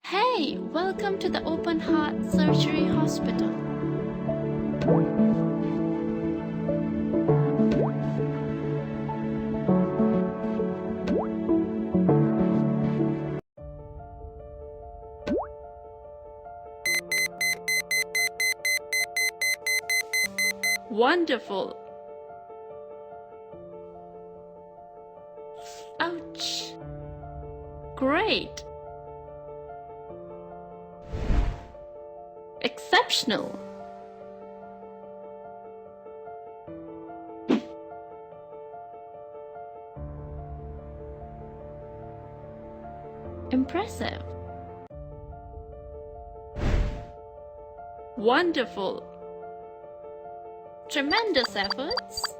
Hey, welcome to the Open Heart Surgery Hospital. Wonderful. Ouch. Great. Exceptional. Impressive. Wonderful. Tremendous efforts.